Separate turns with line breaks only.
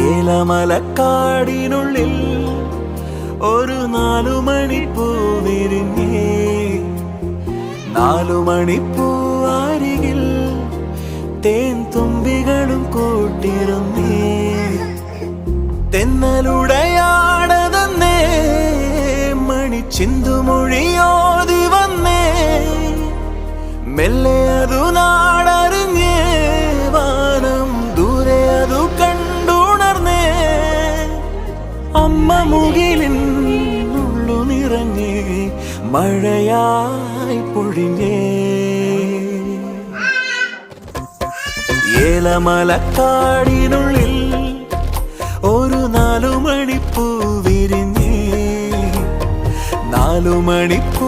ഏലമലക്കാടിനുള്ളിൽ ഒരു 4 മണിപ്പൂ വിരിഞ്ഞേ. 4 മണിപ്പൂ അരികിൽ തേൻ തുമ്പികളും കൂട്ടിരുന്നേ. തെന്നലുടയാടതന്നേ മണിച്ചിന്തുമൊഴിയോതി വന്നേ. മെല്ലെ അതു നാടറിഞ്ഞേ, വാനം ദൂരെ അതു കണ്ടുണർന്നേ. അമ്മ മുകിലിൻ ഉള്ളു നിറഞ്ഞേ, മഴയായി പൊഴിഞ്ഞേ. ഏലമലക്കാടിനുള്ളിൽ ഒരു 4 മണിപ്പൂ വിരിഞ്ഞേ. 4 മണിപ്പൂ